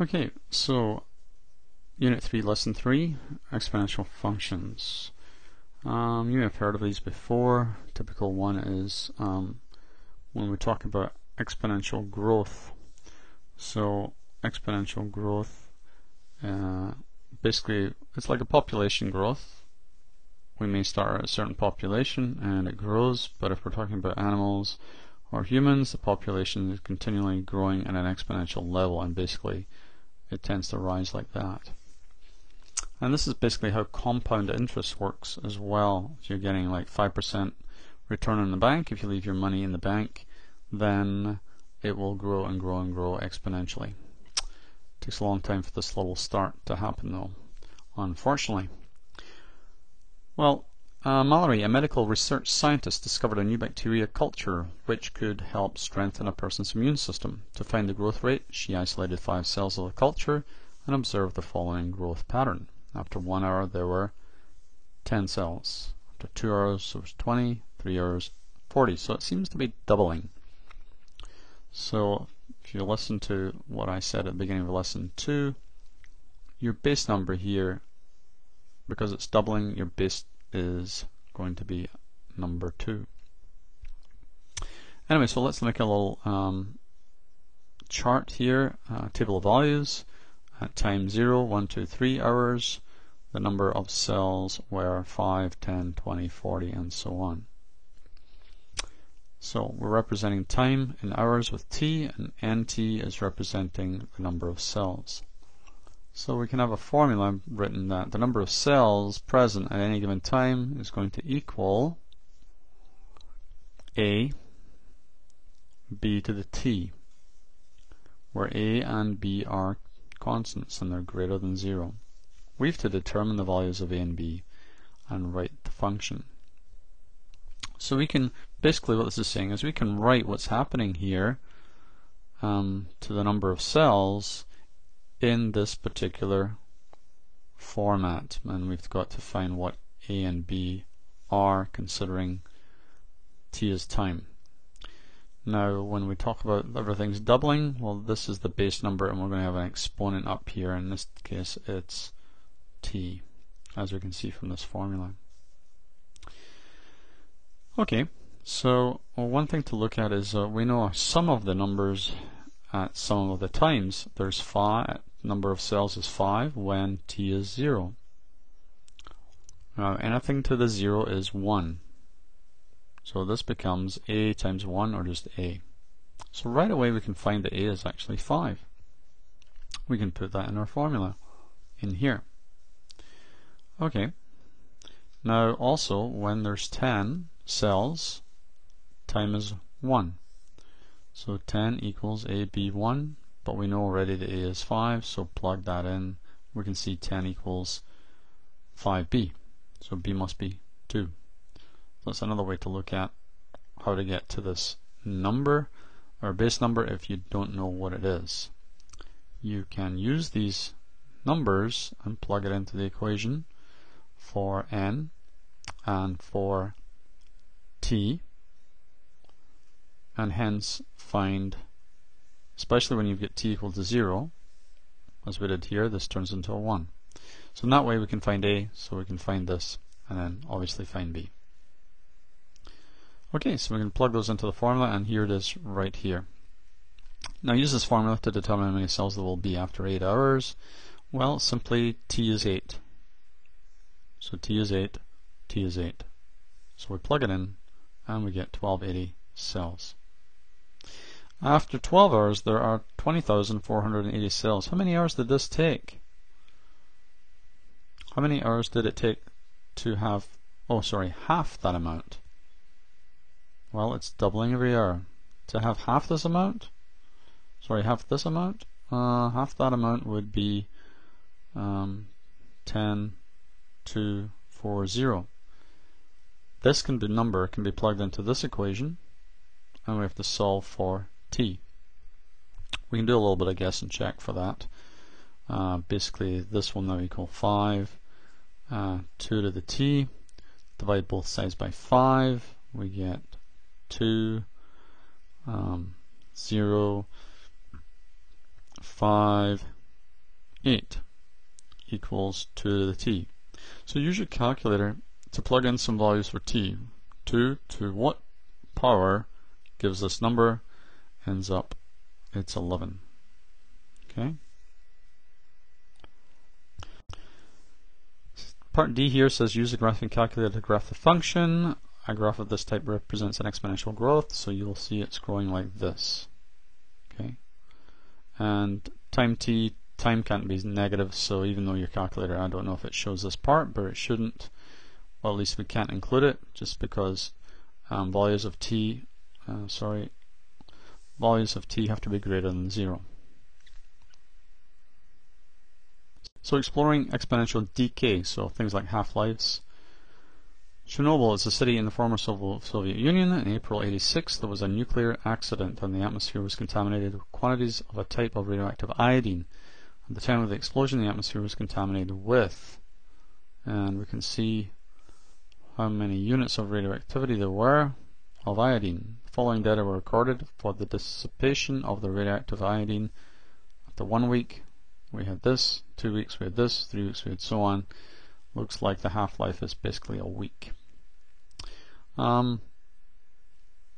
Okay, so Unit 3, Lesson 3, Exponential Functions. You may have heard of these before. Typical one is when we talk about exponential growth. So exponential growth, basically it's like a population growth. We may start at a certain population and it grows, but if we're talking about animals or humans, the population is continually growing at an exponential level, and basically it tends to rise like that. And this is basically how compound interest works as well. If you're getting like 5% return in the bank, if you leave your money in the bank, then it will grow and grow and grow exponentially. It takes a long time for this little start to happen though, unfortunately. Well, Mallory, a medical research scientist, discovered a new bacteria culture which could help strengthen a person's immune system. To find the growth rate, she isolated 5 cells of the culture and observed the following growth pattern. After 1 hour there were 10 cells. After 2 hours there was 20, 3 hours 40. So it seems to be doubling. So if you listen to what I said at the beginning of lesson 2, your base number here, because it's doubling, your base is going to be number 2. Anyway, so let's make a little chart here, table of values. At time 0, 1, 2, 3 hours, the number of cells were 5, 10, 20, 40, and so on. So we're representing time in hours with t, and nt is representing the number of cells. So we can have a formula written that the number of cells present at any given time is going to equal a b to the t, where a and b are constants and they're greater than 0. We have to determine the values of a and b and write the function. So we can, basically what this is saying is we can write what's happening here to the number of cells in this particular format, and we've got to find what a and b are considering t is time. Now when we talk about everything's doubling, well, this is the base number and we're going to have an exponent up here. In this case it's t, as we can see from this formula. Okay, so one thing to look at is we know some of the numbers at some of the times. There's 5, number of cells is 5 when t is 0. Now anything to the 0 is 1. So this becomes a times 1, or just a. So right away we can find that a is actually 5. We can put that in our formula in here. Okay. Now also when there's 10 cells, time is 1. So 10 equals a b1, but we know already that a is 5, so plug that in. We can see 10 equals 5b. So b must be 2. That's another way to look at how to get to this number, or base number, if you don't know what it is. You can use these numbers and plug it into the equation for n and for t, and hence find, especially when you get t equal to 0, as we did here, this turns into a 1. So in that way we can find a, so we can find this, and then obviously find b. Okay, so we can plug those into the formula, and here it is right here. Now use this formula to determine how many cells there will be after 8 hours. Well, simply t is 8. So t is 8, t is 8. So we plug it in, and we get 1280 cells. After 12 hours, there are 20,480 cells. How many hours did this take? How many hours did it take to have, half that amount? Well, it's doubling every hour. To have half this amount, half that amount would be 10,240. This number can be plugged into this equation, and we have to solve for t. We can do a little bit of guess and check for that. Basically, this will now equal 5, 2 to the t. Divide both sides by 5. We get 2, 0, 5, 8 equals 2 to the t. So use your calculator to plug in some values for t. 2 to what power gives this number? Ends up it's 11. Okay. Part D here says use the graphing calculator to graph the function. A graph of this type represents an exponential growth, so you'll see it's growing like this. Okay. And time t, time can't be negative, so even though your calculator, I don't know if it shows this part, but it shouldn't. Well, at least we can't include it, just because values of t have to be greater than 0. So exploring exponential decay, so things like half-lives. Chernobyl is a city in the former Soviet Union. In April '86, there was a nuclear accident and the atmosphere was contaminated with quantities of a type of radioactive iodine. At the time of the explosion, the atmosphere was contaminated with, and we can see how many units of radioactivity there were of iodine. The following data were recorded for the dissipation of the radioactive iodine. After 1 week, we had this, 2 weeks we had this, 3 weeks we had so on. Looks like the half-life is basically a week.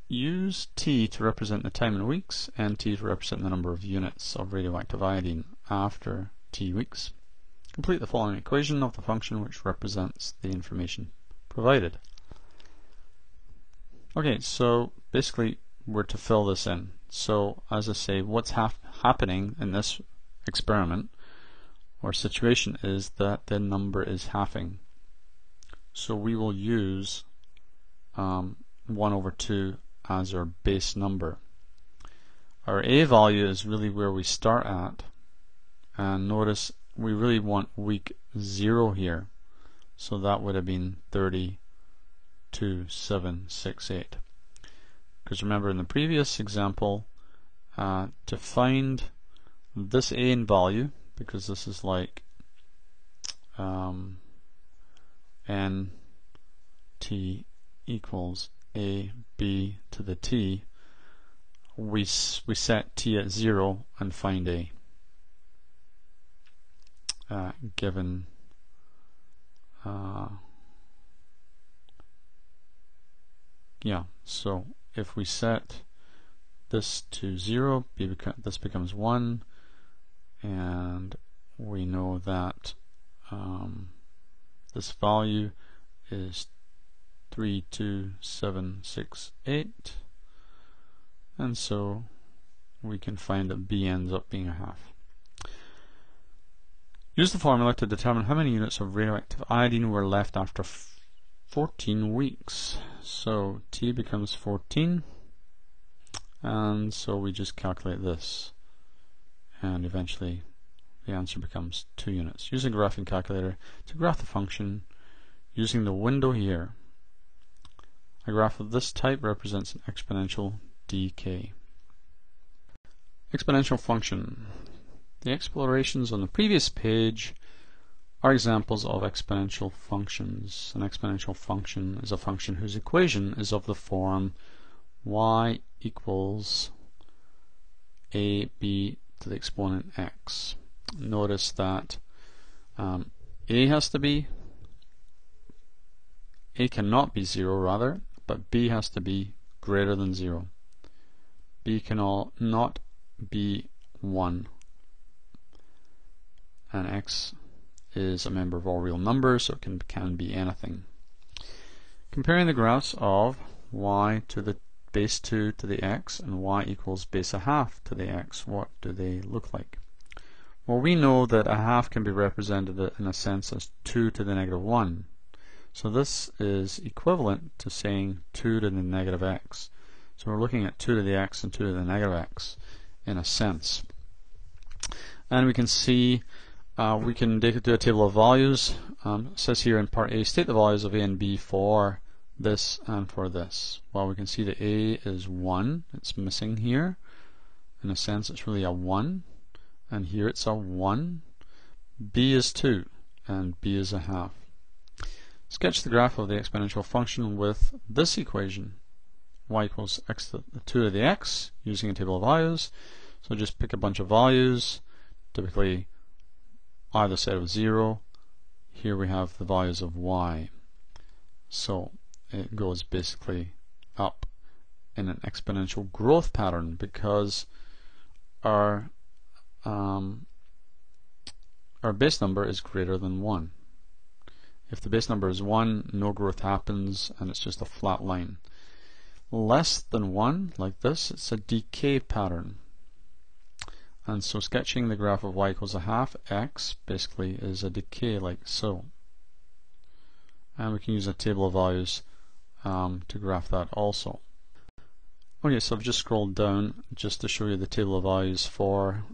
Use T to represent the time in weeks and T to represent the number of units of radioactive iodine after T weeks. Complete the following equation of the function which represents the information provided. Okay, so basically we're to fill this in. So as I say, what's happening in this experiment or situation is that the number is halving. So we will use 1 over 2 as our base number. Our A value is really where we start at, and notice we really want week 0 here, so that would have been 30, 2, 7, 6, 8. Because remember in the previous example, to find this A in value, because this is like n t equals a b to the t, we set t at 0 and find a given so if we set this to 0, this becomes 1, and we know that this value is 3, 2, 7, 6, 8, and so we can find that B ends up being a half. Use the formula to determine how many units of radioactive iodine were left after 14 weeks. So T becomes 14, and so we just calculate this, and eventually the answer becomes 2 units. Using a graphing calculator to graph the function using the window here. A graph of this type represents an exponential decay. Exponential function. The explorations on the previous page are examples of exponential functions. An exponential function is a function whose equation is of the form y equals ab to the exponent x. Notice that a cannot be 0 rather, but b has to be greater than 0. b cannot be 1, and x is a member of all real numbers, so it can be anything. Comparing the graphs of y to the base 2 to the x and y equals base a half to the x, what do they look like? Well, we know that a half can be represented in a sense as 2 to the negative 1. So this is equivalent to saying 2 to the negative x. So we're looking at 2 to the x and 2 to the negative x in a sense. And we can see we can do a table of values. It says here in part A, state the values of a and b for this and for this. Well, we can see that a is 1. It's missing here. In a sense, it's really a 1. And here it's a 1. B is 2. And b is a half. Sketch the graph of the exponential function with this equation. Y equals x to the 2 to the x, using a table of values. So just pick a bunch of values, typically either side of 0. Here we have the values of y. So it goes basically up in an exponential growth pattern because our base number is greater than 1. If the base number is 1, no growth happens and it's just a flat line. Less than 1, like this, it's a decay pattern. And so sketching the graph of y equals a half x basically is a decay like so. And we can use a table of values to graph that also. Okay, so I've just scrolled down just to show you the table of values for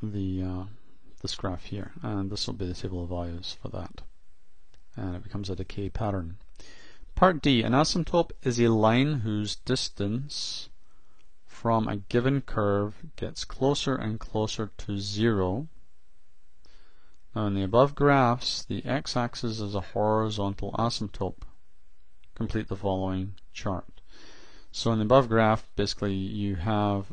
this graph here, and this will be the table of values for that, and it becomes a decay pattern. Part D, an asymptote is a line whose distance from a given curve gets closer and closer to 0. Now in the above graphs, the x-axis is a horizontal asymptote. Complete the following chart. So in the above graph, basically you have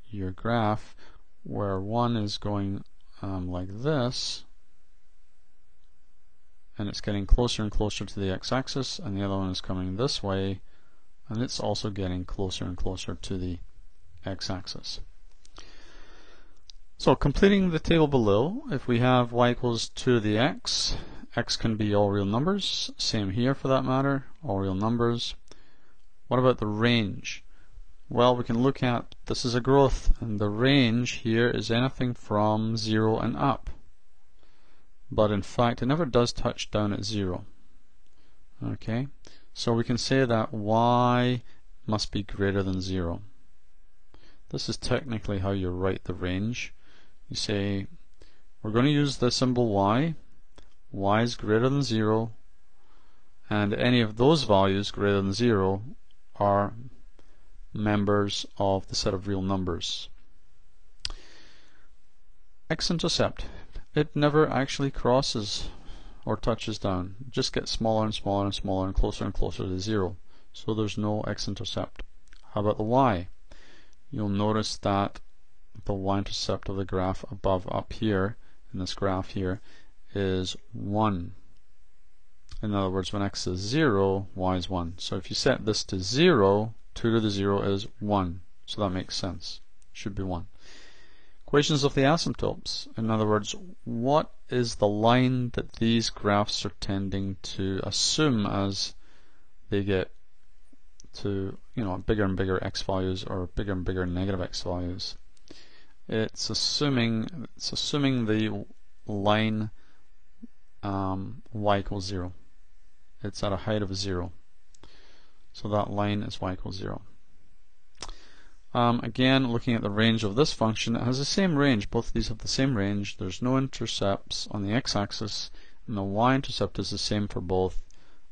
your graph where one is going like this, and it's getting closer and closer to the x-axis, and the other one is coming this way, and it's also getting closer and closer to the x-axis. So completing the table below, if we have y equals 2 to the x, x can be all real numbers, same here for that matter, all real numbers. What about the range? Well, we can look at, this is a growth, and the range here is anything from 0 and up. But in fact, it never does touch down at 0. Okay, so we can say that y must be greater than 0. This is technically how you write the range. You say, we're going to use the symbol y is greater than 0, and any of those values greater than 0 are members of the set of real numbers. X-intercept, it never actually crosses or touches down. It just gets smaller and smaller and smaller and closer to 0. So there's no x-intercept. How about the y? You'll notice that the y-intercept of the graph above up here, in this graph here, is 1. In other words, when x is 0, y is 1. So if you set this to 0, 2 to the 0 is 1. So that makes sense. Should be 1. Equations of the asymptotes. In other words, what is the line that these graphs are tending to assume as they get to, bigger and bigger x values or bigger and bigger negative x values? It's assuming the line y equals 0. It's at a height of 0. So that line is y equals 0. Again, looking at the range of this function, it has the same range. Both of these have the same range. There's no intercepts on the x-axis, and the y-intercept is the same for both.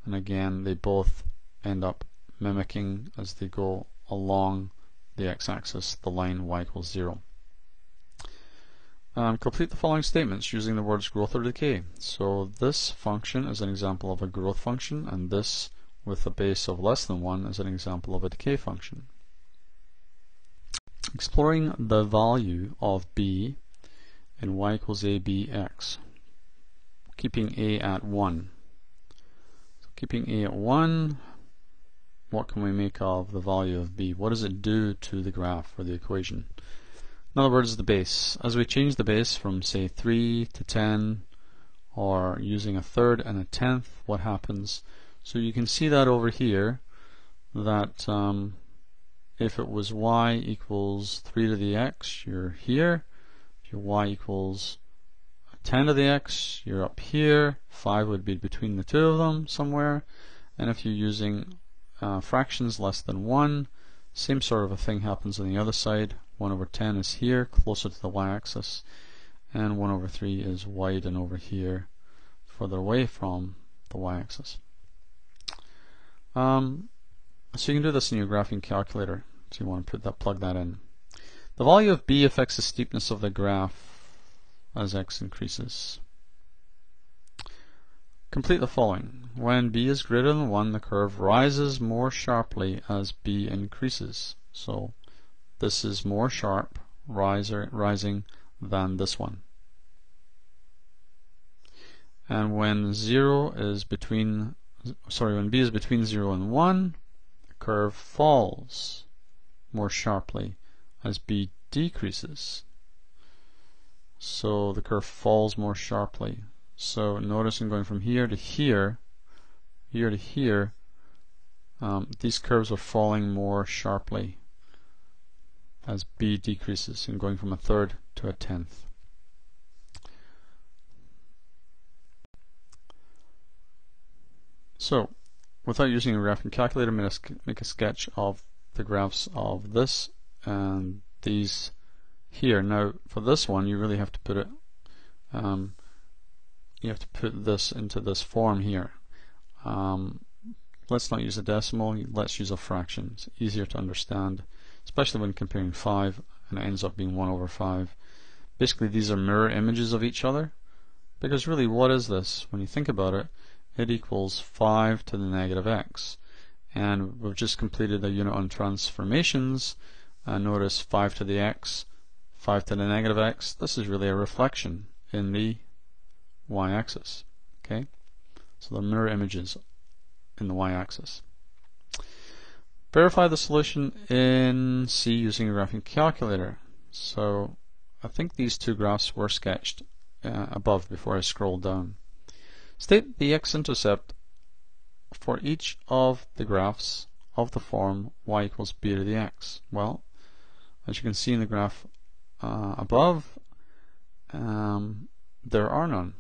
And again, they both end up mimicking, as they go along the x-axis, the line y equals 0. Complete the following statements using the words growth or decay. So this function is an example of a growth function, and this with a base of less than 1 is an example of a decay function. Exploring the value of b in y equals abx, keeping a at 1. So keeping a at 1, what can we make of the value of b? What does it do to the graph or the equation? In other words, the base. As we change the base from, say, 3 to 10, or using a third and a tenth, what happens? So you can see that over here, that if it was y equals 3 to the x, you're here. If your y equals 10 to the x, you're up here. 5 would be between the two of them somewhere. And if you're using fractions less than 1, same sort of a thing happens on the other side. 1 over 10 is here, closer to the y-axis, and 1 over 3 is wide and over here, further away from the y-axis. So you can do this in your graphing calculator. So you want to plug that in. The value of b affects the steepness of the graph as x increases. Complete the following. When b is greater than 1, the curve rises more sharply as b increases. So this is more sharp, rising than this one. And when 0 is between, when b is between 0 and 1, the curve falls more sharply as b decreases. So the curve falls more sharply. So notice I'm going from here to here, here to here, these curves are falling more sharply as b decreases and going from a third to a tenth. So, without using a graphing calculator, make a sketch of the graphs of this and these here. Now, for this one, you really have to put it. You have to put this into this form here. Let's not use a decimal. Let's use a fraction. It's easier to understand, especially when comparing 5, and it ends up being 1 over 5. Basically, these are mirror images of each other. Because really, what is this? When you think about it, it equals 5 to the negative x. And we've just completed a unit on transformations. Notice 5 to the x, 5 to the negative x. This is really a reflection in the y-axis. Okay, so they're mirror images in the y-axis. Verify the solution in C using a graphing calculator. So I think these two graphs were sketched above before I scroll down. State the x-intercept for each of the graphs of the form y equals b to the x. Well, as you can see in the graph above, there are none.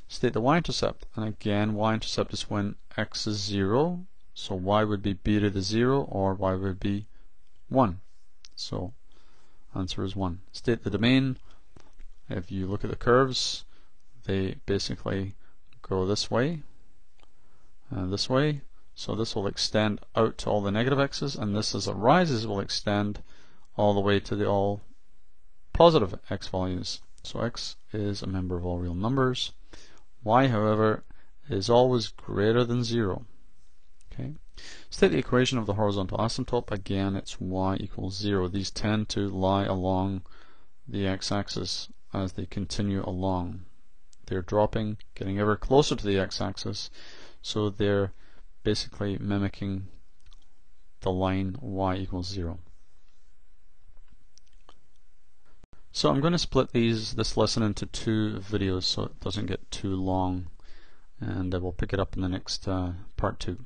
State the y-intercept, and again, y-intercept is when x is 0, so y would be b to the 0, or y would be 1. So, answer is 1. State the domain. If you look at the curves, they basically go this way and this way. So this will extend out to all the negative x's, and this, as it rises, will extend all the way to the all positive x values. So x is a member of all real numbers. Y, however, is always greater than 0. Okay. State the equation of the horizontal asymptote. Again, it's y equals 0. These tend to lie along the x-axis as they continue along. They're dropping, getting ever closer to the x-axis, so they're basically mimicking the line y equals 0. So I'm going to split this lesson into 2 videos so it doesn't get too long, and we'll pick it up in the next part 2.